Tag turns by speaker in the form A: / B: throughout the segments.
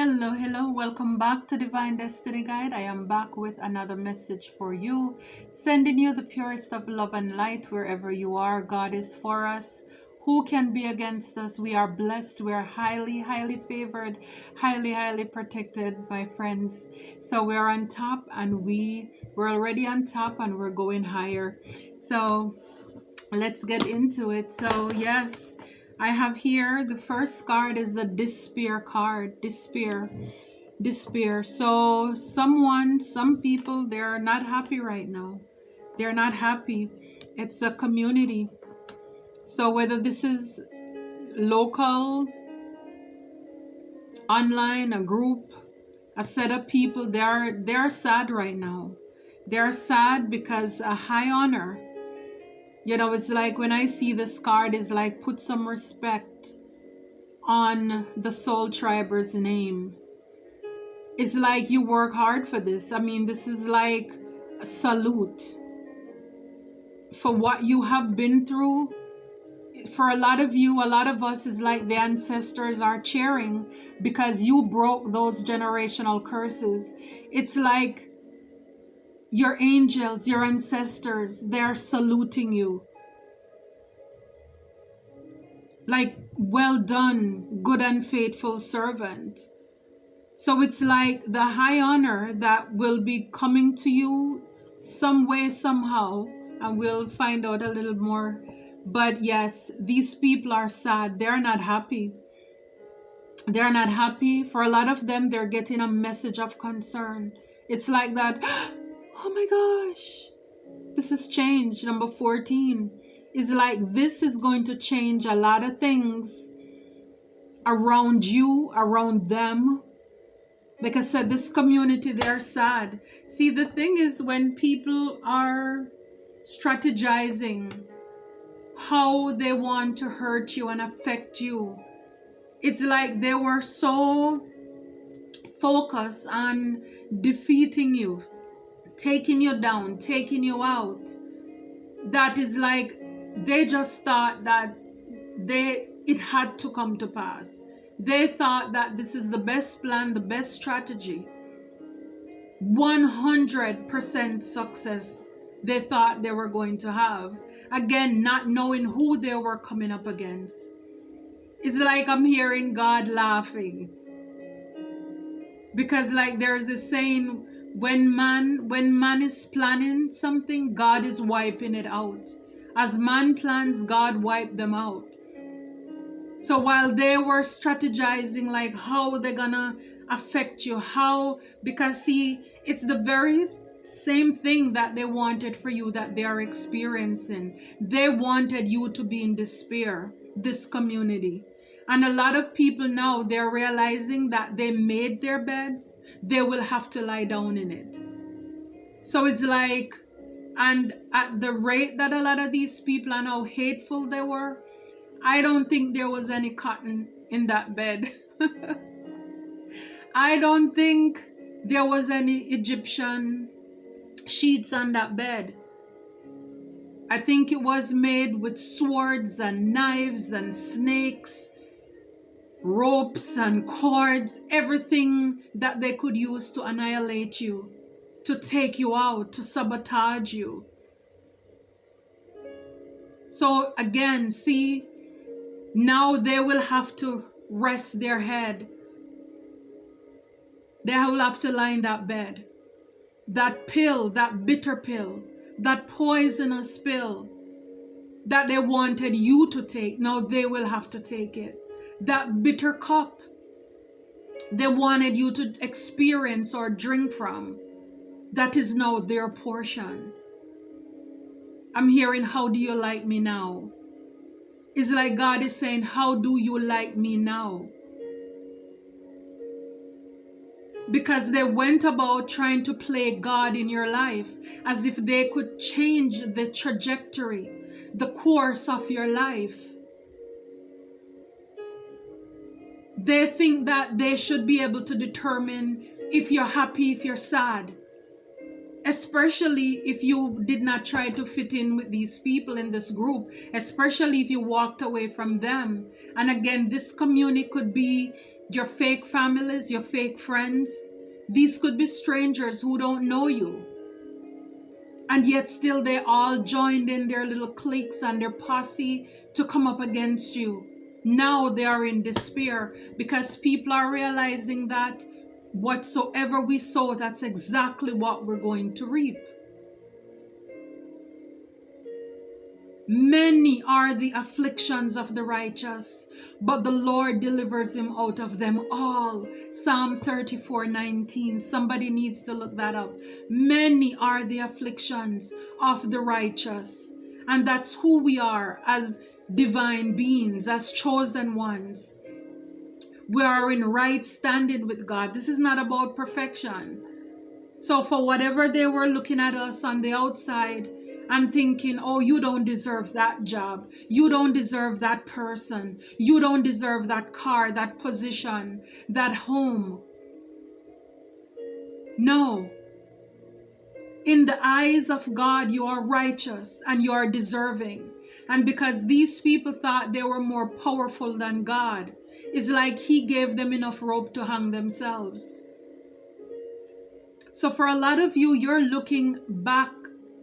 A: Hello, welcome back to Divine Destiny Guide. I am back with another message for you, sending you the purest of love and light wherever you are. God is for us. Who can be against us? We are blessed. We are highly favored, highly protected, my friends. So we're on top and we're already on top and we're going higher. So let's get into it. So yes, I have here the first card is the despair card. Despair. So some people, they're not happy right now. They're not happy. It's a community. So whether this is local, online, a group, a set of people, they're sad right now. They're sad because a high honor. It's like when I see this card, is like put some respect on the soul triber's name. It's like you work hard for this. I mean, this is like a salute for what you have been through. For a lot of you, a lot of us, is like the ancestors are cheering because you broke those generational curses. It's like your angels, your ancestors, they're saluting you. Like, well done, good and faithful servant. So it's like the high honor that will be coming to you some way, somehow, and we'll find out a little more. But yes, these people are sad. They're not happy. They're not happy. For a lot of them, they're getting a message of concern. It's like that, oh my gosh, this is change. Number 14 is like this is going to change a lot of things around you, around them. Because this community, they're sad. See, the thing is, when people are strategizing how they want to hurt you and affect you, it's like they were so focused on defeating you, taking you down, taking you out. That is like they just thought that it had to come to pass. They thought that this is the best plan, the best strategy. 100% success they thought they were going to have. Again, not knowing who they were coming up against. It's like I'm hearing God laughing. Because like there's this saying, when man is planning something, God is wiping it out. As man plans, God wiped them out. So while they were strategizing like how they're gonna affect you, because see, it's the very same thing that they wanted for you that they are experiencing. They wanted you to be in despair, this community. And a lot of people now, they're realizing that they made their beds, they will have to lie down in it. So it's like, and at the rate that a lot of these people and how hateful they were, I don't think there was any cotton in that bed. I don't think there was any Egyptian sheets on that bed. I think it was made with swords and knives and snakes, ropes and cords, everything that they could use to annihilate you, to take you out, to sabotage you. So again, see, now they will have to rest their head. They will have to lie in that bed. That pill, that bitter pill, that poisonous pill that they wanted you to take, now they will have to take it. That bitter cup they wanted you to experience or drink from, that is now their portion. I'm hearing, how do you like me now? It's like God is saying, how do you like me now? Because they went about trying to play God in your life as if they could change the trajectory, the course of your life. They think that they should be able to determine if you're happy, if you're sad. Especially if you did not try to fit in with these people in this group, especially if you walked away from them. And again, this community could be your fake families, your fake friends. These could be strangers who don't know you. And yet still they all joined in their little cliques and their posse to come up against you. Now they are in despair because people are realizing that whatsoever we sow, that's exactly what we're going to reap. Many are the afflictions of the righteous, but the Lord delivers him out of them all. Psalm 34:19. Somebody needs to look that up. Many are the afflictions of the righteous. And that's who we are as divine beings, as chosen ones. We are in right standing with God. This is not about perfection. So for whatever they were looking at us on the outside and thinking, oh, you don't deserve that job, you don't deserve that person, you don't deserve that car, that position, that home. No. In the eyes of God, you are righteous and you are deserving. And because these people thought they were more powerful than God, it's like he gave them enough rope to hang themselves. So for a lot of you, you're looking back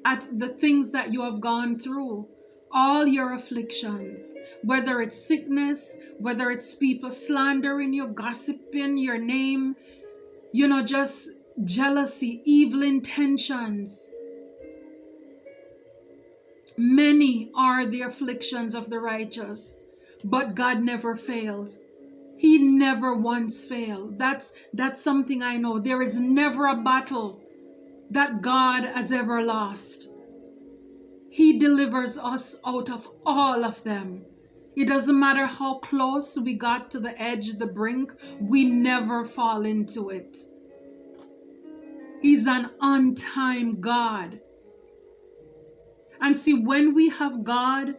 A: at the things that you have gone through, all your afflictions, whether it's sickness, whether it's people slandering you, gossiping your name, just jealousy, evil intentions. Many are the afflictions of the righteous, but God never fails. He never once failed. That's something I know. There is never a battle that God has ever lost. He delivers us out of all of them. It doesn't matter how close we got to the edge, the brink, we never fall into it. He's an on-time God. And see, when we have God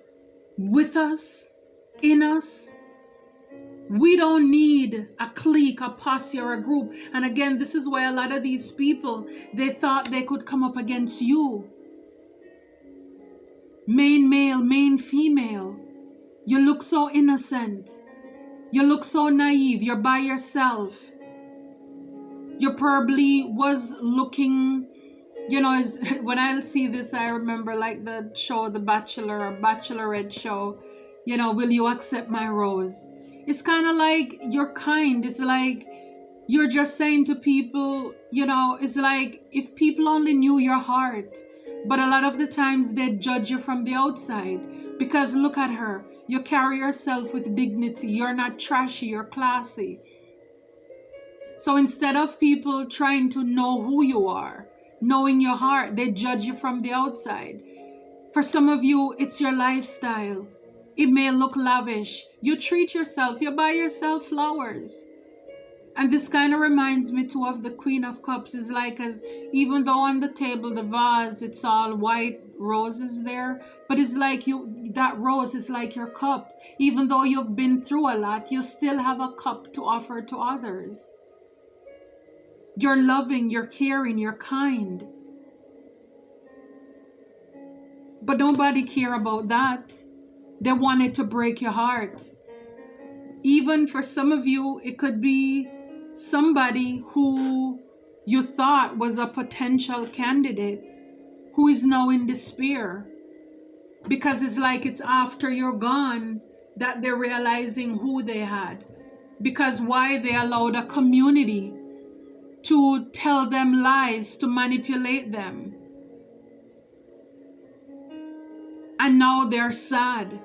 A: with us, in us, we don't need a clique, a posse, or a group. And again, this is why a lot of these people, they thought they could come up against you. Main male, main female. You look so innocent. You look so naive. You're by yourself. You probably was looking, when I see this, I remember like the show, The Bachelor or Bachelorette show, will you accept my rose? It's kind of like you're kind. It's like you're just saying to people, it's like if people only knew your heart. But a lot of the times they judge you from the outside because look at her. You carry yourself with dignity. You're not trashy. You're classy. So instead of people trying to know who you are, knowing your heart, they judge you from the outside. For some of you, it's your lifestyle. It may look lavish. You treat yourself. You buy yourself flowers. And this kind of reminds me too of the Queen of Cups. Is like as even though on the table, the vase, it's all white roses there, but it's like that rose is like your cup. Even though you've been through a lot, you still have a cup to offer to others. You're loving, you're caring, you're kind. But nobody care about that. They wanted to break your heart. Even for some of you, it could be somebody who you thought was a potential candidate who is now in despair because it's like it's after you're gone that they're realizing who they had. Because why? They allowed a community to tell them lies, to manipulate them. And now they're sad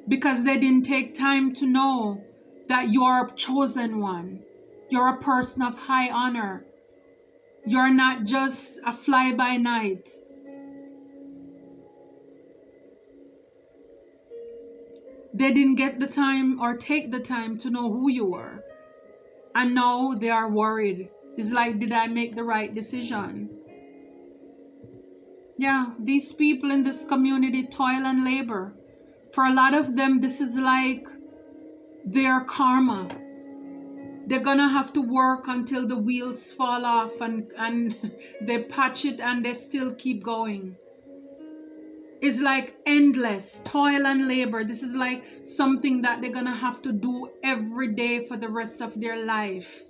A: because they didn't take time to know that you're a chosen one. You're a person of high honor. You're not just a fly-by-night. They didn't get the time or take the time to know who you were. And now they are worried. It's like, did I make the right decision? Yeah, these people in this community toil and labor. For a lot of them, this is like their karma. They're gonna have to work until the wheels fall off and they patch it and they still keep going. It's like endless toil and labor. This is like something that they're gonna have to do every day for the rest of their life.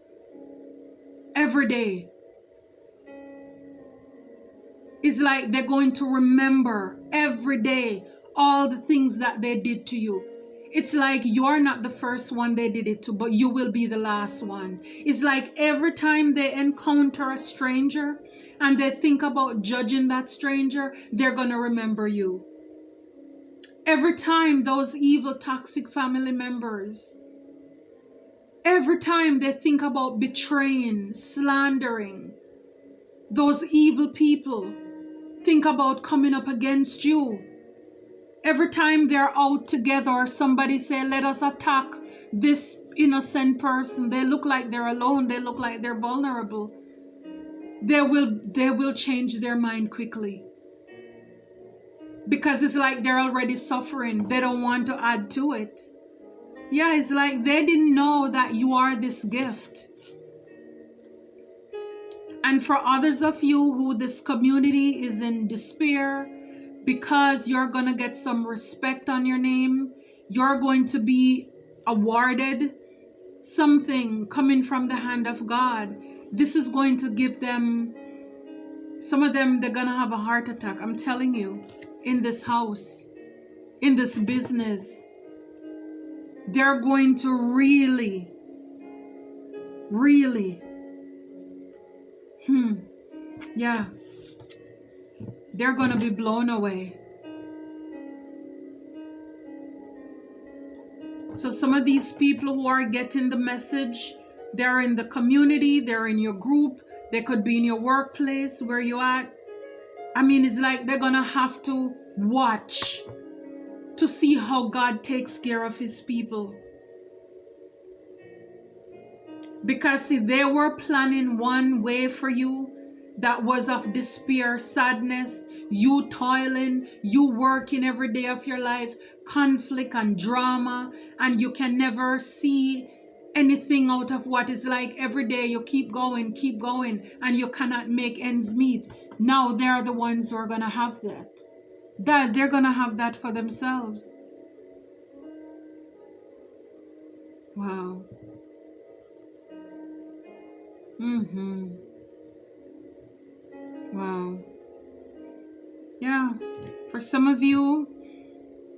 A: Every day. It's like they're going to remember every day all the things that they did to you. It's like you're not the first one they did it to, but you will be the last one. It's like every time they encounter a stranger and they think about judging that stranger, they're going to remember you. Every time those evil, toxic family members, every time they think about betraying, slandering, those evil people think about coming up against you. Every time they're out together or somebody say, let us attack this innocent person, they look like they're alone, they look like they're vulnerable. They will change their mind quickly. Because it's like they're already suffering. They don't want to add to it. Yeah, it's like they didn't know that you are this gift. And for others of you who this community is in despair, because you're going to get some respect on your name, you're going to be awarded something coming from the hand of God. This is going to give them, some of them, they're going to have a heart attack. I'm telling you, in this house, in this business, they're going to really, yeah, they're going to be blown away. So some of these people who are getting the message, they're in the community, they're in your group, they could be in your workplace, where you at. I mean, it's like they're going to have to watch to see how God takes care of his people. Because see, they were planning one way for you that was of despair, sadness, you toiling, you working every day of your life, conflict and drama, and you can never see anything out of what is like every day. You keep going, and you cannot make ends meet. Now they're the ones who are going to have that. They're going to have that for themselves. Wow. Wow. Yeah. For some of you,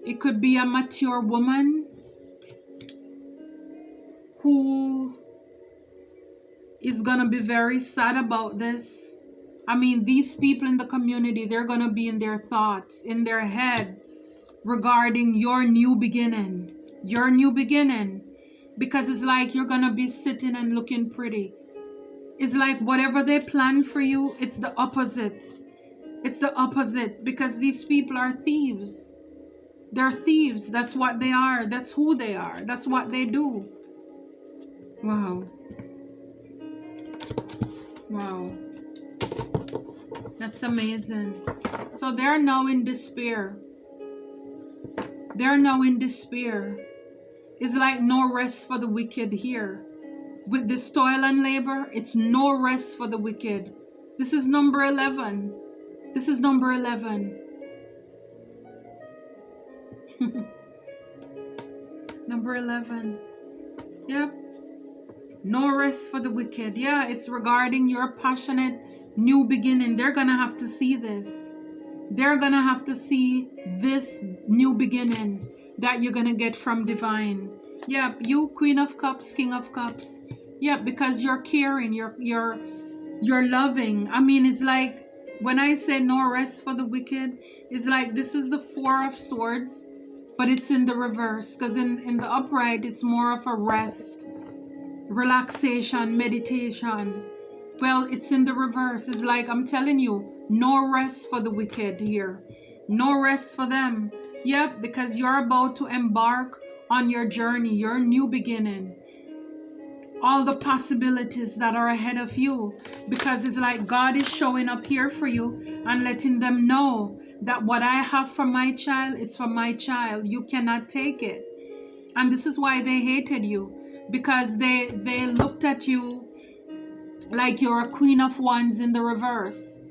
A: it could be a mature woman who is going to be very sad about this. I mean, these people in the community, they're going to be in their thoughts, in their head, regarding your new beginning. Your new beginning. Because it's like you're going to be sitting and looking pretty. It's like whatever they plan for you, it's the opposite. It's the opposite, because these people are thieves. They're thieves. That's what they are. That's who they are. That's what they do. Wow. Wow. That's amazing. So they're now in despair. They're now in despair. It's like no rest for the wicked here. With this toil and labor, it's no rest for the wicked. This is number 11. This is number 11. Number 11. Yep. No rest for the wicked. Yeah, it's regarding your passionate new beginning. They're going to have to see this. They're going to have to see this new beginning that you're going to get from divine. Yep, you Queen of Cups, King of Cups. Yep, because you're caring, you're loving. I mean, it's like when I say no rest for the wicked, it's like this is the Four of Swords, but it's in the reverse, because in the upright it's more of a rest, relaxation, meditation. Well, it's in the reverse. It's like I'm telling you, no rest for the wicked here. No rest for them. Yep, because you're about to embark on your journey, your new beginning. All the possibilities that are ahead of you, because it's like God is showing up here for you and letting them know that what I have for my child, it's for my child. You cannot take it. And this is why they hated you, because they looked at you like you're a Queen of Wands in the reverse.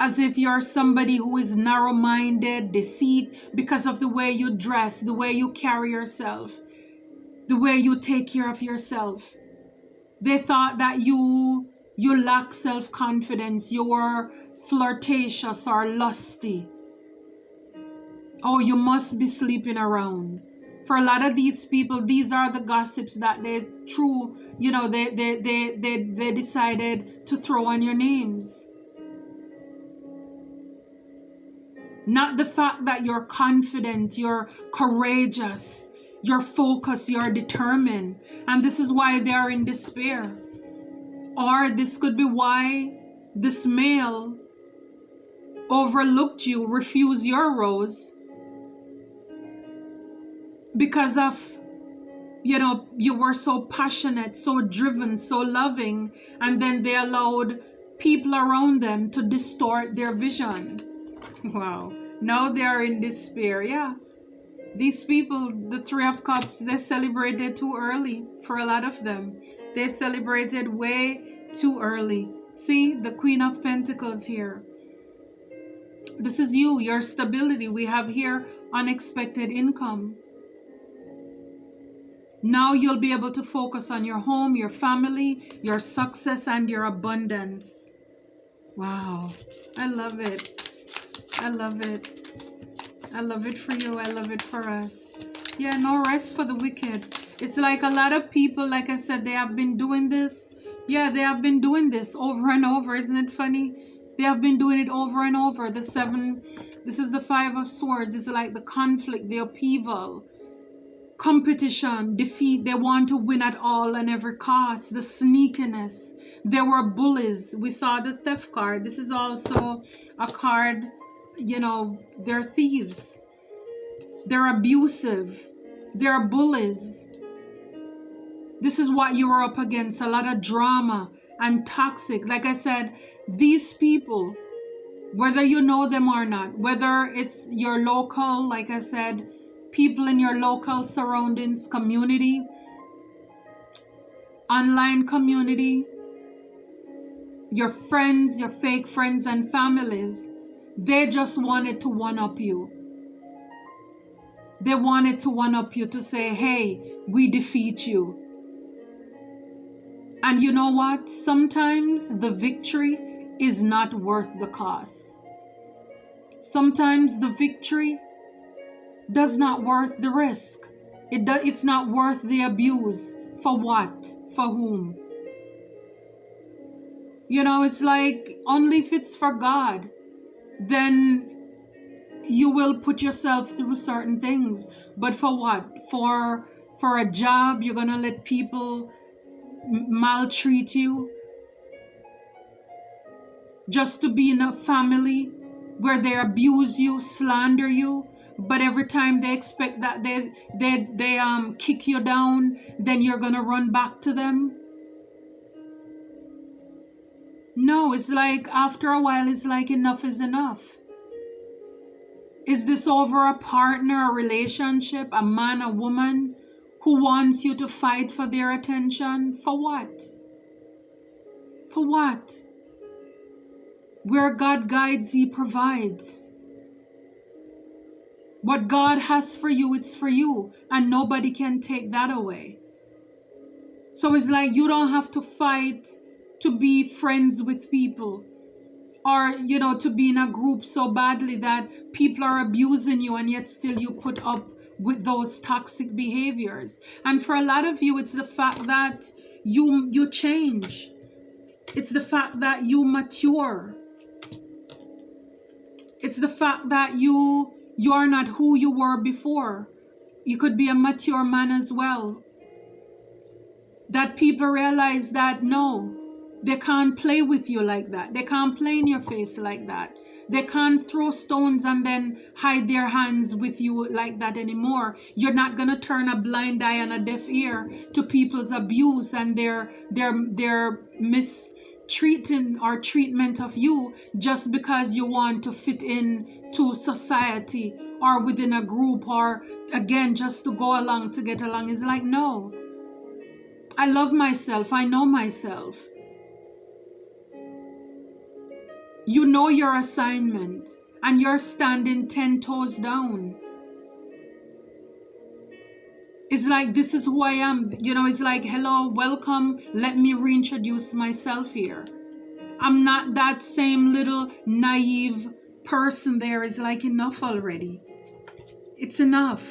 A: as if you're somebody who is narrow-minded, deceit, because of the way you dress, the way you carry yourself, the way you take care of yourself. They thought that you lack self-confidence, you were flirtatious or lusty. Oh, you must be sleeping around. For a lot of these people, these are the gossips that they threw, they decided to throw on your names. Not the fact that you're confident, you're courageous, you're focused, you're determined. And this is why they are in despair. Or this could be why this male overlooked you, refused your rose, because of, you were so passionate, so driven, so loving, and then they allowed people around them to distort their vision. Wow. Now they are in despair. Yeah. These people, the Three of Cups, they celebrated too early for a lot of them. They celebrated way too early. See, the Queen of Pentacles here. This is you, your stability. We have here unexpected income. Now you'll be able to focus on your home, your family, your success, and your abundance. Wow. I love it. I love it. I love it for you. I love it for us. Yeah, no rest for the wicked. It's like a lot of people, like I said, they have been doing this. Yeah, they have been doing this over and over. Isn't it funny? They have been doing it over and over. This is the Five of Swords. It's like the conflict, the upheaval, competition, defeat. They want to win at all and every cost. The sneakiness. They were bullies. We saw the Theft card. This is also a card, they're thieves. They're abusive. They're bullies. This is what you were up against. A lot of drama and toxic. Like I said, these people, whether you know them or not, whether it's your local, like I said, people in your local surroundings, community, online community, your friends, your fake friends and families, they just wanted to one-up you. They wanted to one-up you, to say, hey, we defeat you. And you know what? Sometimes the victory is not worth the cost. Sometimes the victory does not worth the risk. It's not worth the abuse. For what? For whom? It's like, only if it's for God, then you will put yourself through certain things. But for what? For a job, you're gonna let people maltreat you just to be in a family where they abuse you, slander you, but every time they expect that they kick you down, then you're gonna run back to them. No, it's like after a while, it's like enough is enough. Is this over a partner, a relationship, a man, a woman who wants you to fight for their attention? For what? For what? Where God guides, He provides. What God has for you, it's for you, and nobody can take that away. So it's like you don't have to fight to be friends with people, or to be in a group so badly that people are abusing you, and yet still you put up with those toxic behaviors. And for a lot of you, it's the fact that you change. It's the fact that you mature. It's the fact that you are not who you were before. You could be a mature man as well. That people realize that no, they can't play with you like that. They can't play in your face like that. They can't throw stones and then hide their hands with you like that anymore. You're not going to turn a blind eye and a deaf ear to people's abuse and their mistreating or treatment of you just because you want to fit in to society or within a group, or again just to go along to get along. It's like, no, I love myself. I know myself. You know your assignment and you're standing 10 toes down. It's like, this is who I am. You know, it's like, hello, welcome. Let me reintroduce myself here. I'm not that same little naive person there. It's like, enough already. It's enough.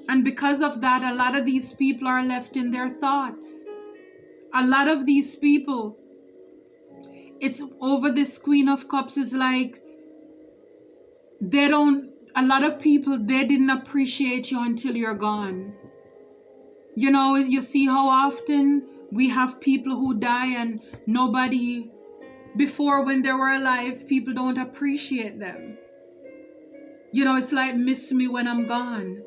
A: And because of that, a lot of these people are left in their thoughts. A lot of these people, it's over this Queen of Cups is like, they don't, a lot of people, they didn't appreciate you until you're gone. You know, you see how often we have people who die and nobody, before when they were alive, people don't appreciate them. You know, it's like, miss me when I'm gone.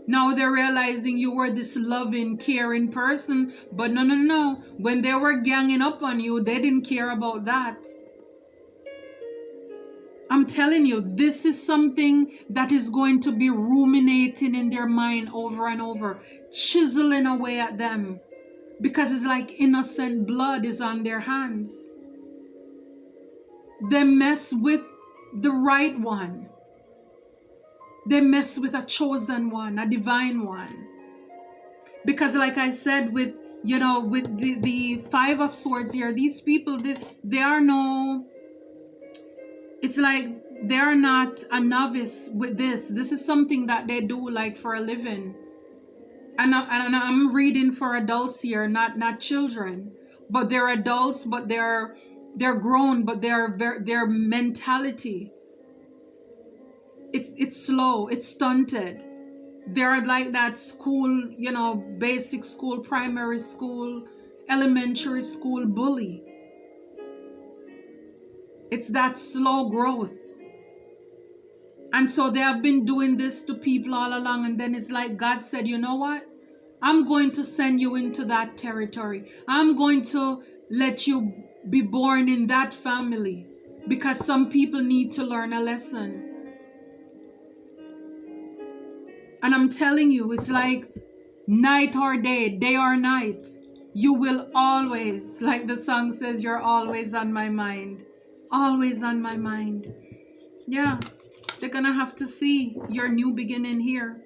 A: Now they're realizing you were this loving, caring person, but no. When they were ganging up on you, they didn't care about that. I'm telling you, this is something that is going to be ruminating in their mind over and over, chiseling away at them, because it's like innocent blood is on their hands. They mess with the right one. They mess with a chosen one, a divine one. Because like I said, with, you know, with the Five of Swords here, these people, they are no, it's like they are not a novice with this. This is something that they do like for a living. And I'm reading for adults here, not children. But they're adults, but they're grown, but their mentality, it's slow, it's stunted. They're like that school, you know, basic school, primary school, elementary school bully. It's that slow growth. And so they have been doing this to people all along. And then it's like God said, you know what? I'm going to send you into that territory. I'm going to let you be born in that family, because some people need to learn a lesson. And I'm telling you, it's like night or day, day or night, you will always, like the song says, you're always on my mind. Always on my mind. Yeah, they're gonna have to see your new beginning here.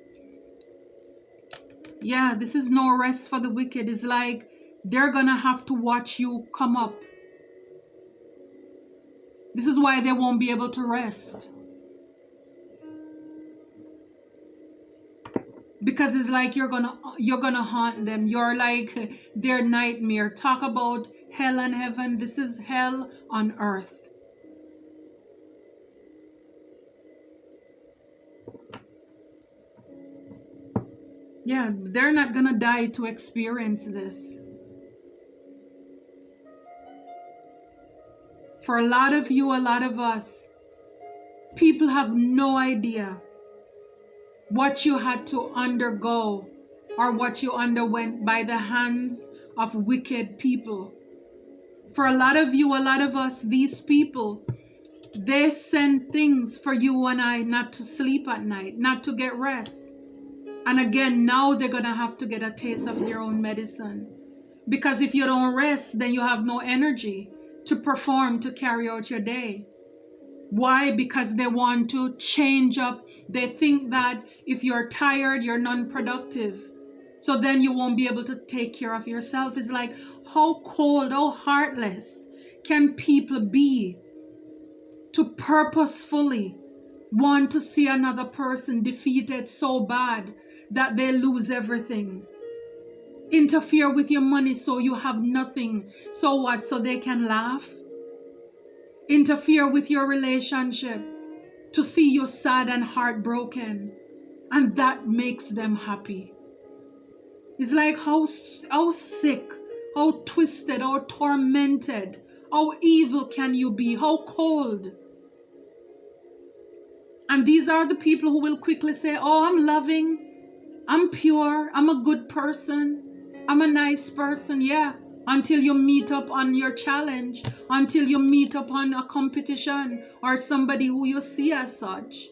A: Yeah, this is no rest for the wicked. It's like they're gonna have to watch you come up. This is why they won't be able to rest. Because it's like you're gonna haunt them. You're like their nightmare. Talk about hell and heaven. This is hell on earth. Yeah, they're not gonna die to experience this. For a lot of you, a lot of us, people have no idea what you had to undergo or what you underwent by the hands of wicked people. For a lot of you, a lot of us, these people, they send things for you and I not to sleep at night, not to get rest. And again, now they're going to have to get a taste of their own medicine. Because if you don't rest, then you have no energy to perform, to carry out your day. Why? Because they want to change up. They think that if you're tired, you're non-productive. So then you won't be able to take care of yourself. It's like, how cold, how heartless can people be to purposefully want to see another person defeated so bad that they lose everything? Interfere with your money so you have nothing. So what? So they can laugh? Interfere with your relationship to see you sad and heartbroken, and that makes them happy. It's like how sick, how twisted, how tormented, how evil can you be? How cold? And these are the people who will quickly say, oh, I'm loving, I'm pure, I'm a good person, I'm a nice person. Yeah, until you meet up on your challenge, until you meet up on a competition or somebody who you see as such,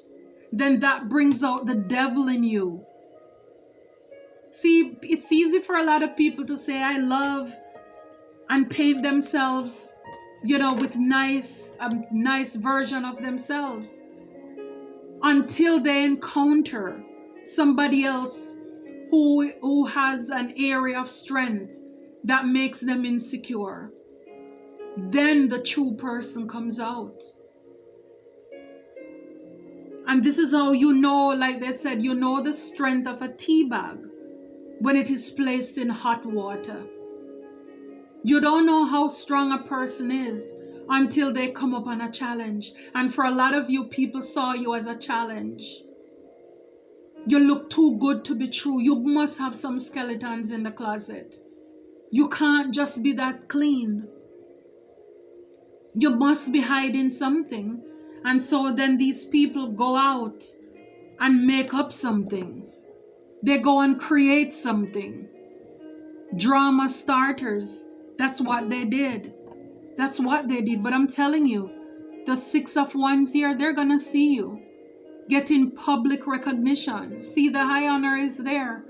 A: then that brings out the devil in you. See, it's easy for a lot of people to say, I love and paint themselves, with nice version of themselves, until they encounter somebody else who has an area of strength that makes them insecure. Then the true person comes out. And this is how like they said, the strength of a tea bag when it is placed in hot water. You don't know how strong a person is until they come up on a challenge. And for a lot of you, people saw you as a challenge. You look too good to be true. You must have some skeletons in the closet. You can't just be that clean. You must be hiding something. And so then these people go out and make up something. They go and create something. Drama starters. That's what they did. That's what they did. But I'm telling you, the 6 of Wands here, they're going to see you. Getting public recognition. See, the high honor is there.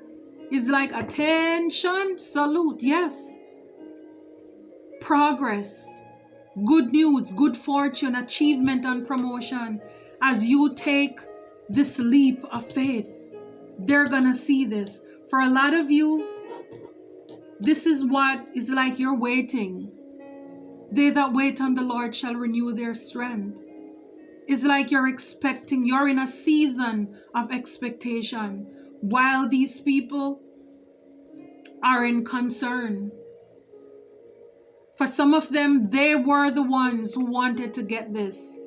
A: It's like attention, salute. Yes. Progress. Good news, good fortune, achievement and promotion. As you take this leap of faith, they're going to see this. For a lot of you, this is what is like you're waiting. They that wait on the Lord shall renew their strength. It's like you're expecting, you're in a season of expectation, while these people are in concern. For some of them, they were the ones who wanted to get this.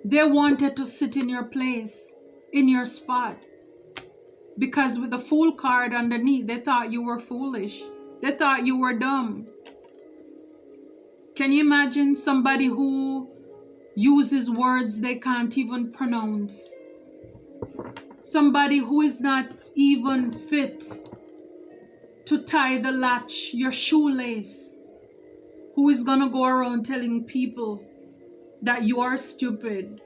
A: They wanted to sit in your place, in your spot. Because with the Fool card underneath, they thought you were foolish. They thought you were dumb. Can you imagine somebody who uses words they can't even pronounce? Somebody who is not even fit to tie the latch, your shoelace, who is gonna go around telling people that you are stupid.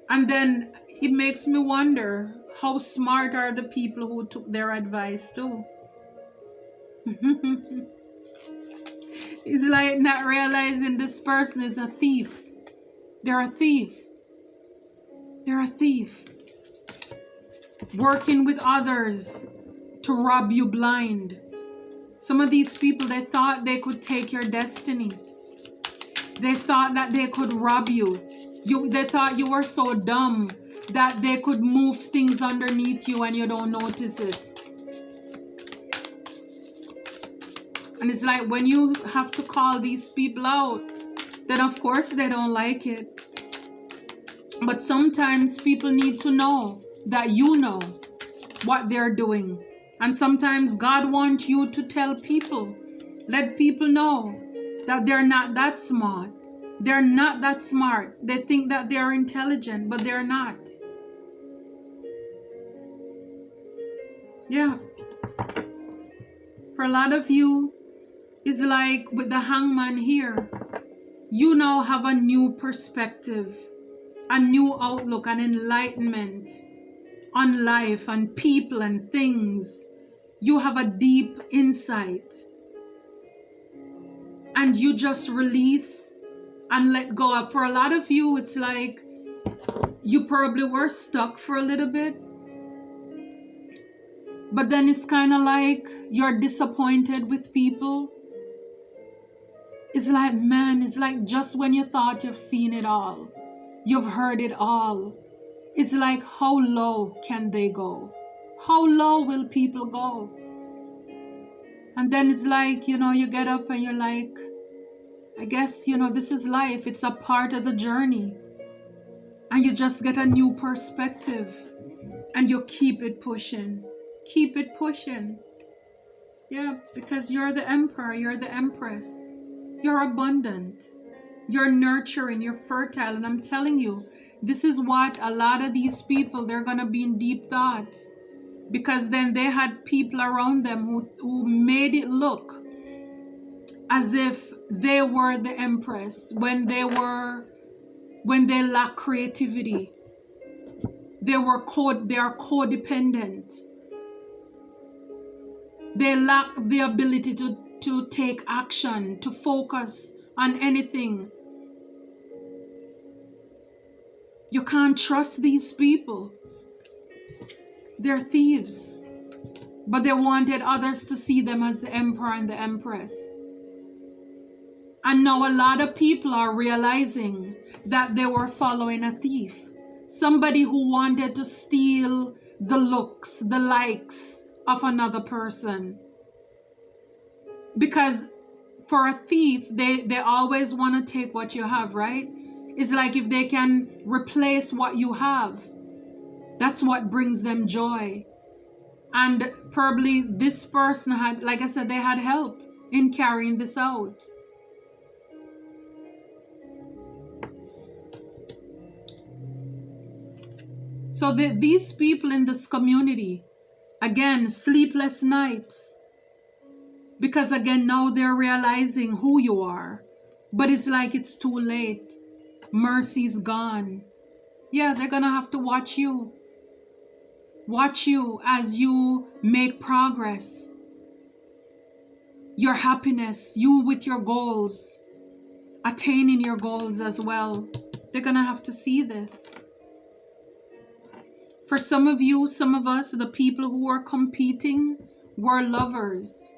A: And then it makes me wonder, how smart are the people who took their advice too? It's like not realizing this person is a thief. They're a thief. They're a thief. Working with others to rob you blind. Some of these people, they thought they could take your destiny. They thought that they could rob you. They thought you were so dumb that they could move things underneath you and you don't notice it. And it's like when you have to call these people out, then of course they don't like it. But sometimes people need to know that you know what they're doing. And sometimes God wants you to tell people, let people know that they're not that smart. They're not that smart. They think that they're intelligent, but they're not. Yeah. For a lot of you, it's like with the Hangman here, you now have a new perspective, a new outlook, an enlightenment on life and people and things. You have a deep insight. And you just release and let go. For a lot of you, it's like you probably were stuck for a little bit. But then it's kind of like you're disappointed with people. It's like, man, it's like just when you thought you've seen it all, you've heard it all. It's like, how low can they go? How low will people go? And then it's like, you get up and you're like, I guess, this is life. It's a part of the journey. And you just get a new perspective and you keep it pushing. Keep it pushing. Yeah, because you're the emperor, you're the empress. You're abundant. You're nurturing, you're fertile. And I'm telling you, this is what a lot of these people, they're going to be in deep thoughts. Because then they had people around them who made it look as if they were the empress when they lack creativity. They are codependent. They lack the ability to take action, to focus on anything. You can't trust these people. They're thieves. But they wanted others to see them as the emperor and the empress. And now a lot of people are realizing that they were following a thief. Somebody who wanted to steal the looks, the likes of another person. Because for a thief, they always want to take what you have, right? It's like if they can replace what you have, that's what brings them joy. And probably this person had, like I said, they had help in carrying this out. So these people in this community, again, sleepless nights. Because again, now they're realizing who you are. But it's like it's too late. Mercy's gone. Yeah, they're gonna have to watch you. Watch you as you make progress. Your happiness, you with your goals, attaining your goals as well. They're gonna have to see this. For some of you, some of us, the people who are competing were lovers.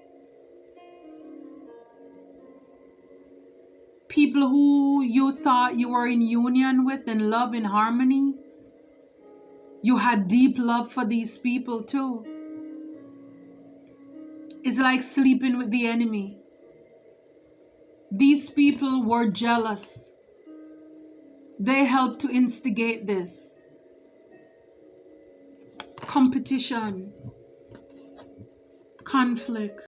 A: People who you thought you were in union with, in love, in harmony. You had deep love for these people too. It's like sleeping with the enemy. These people were jealous. They helped to instigate this. Competition, conflict.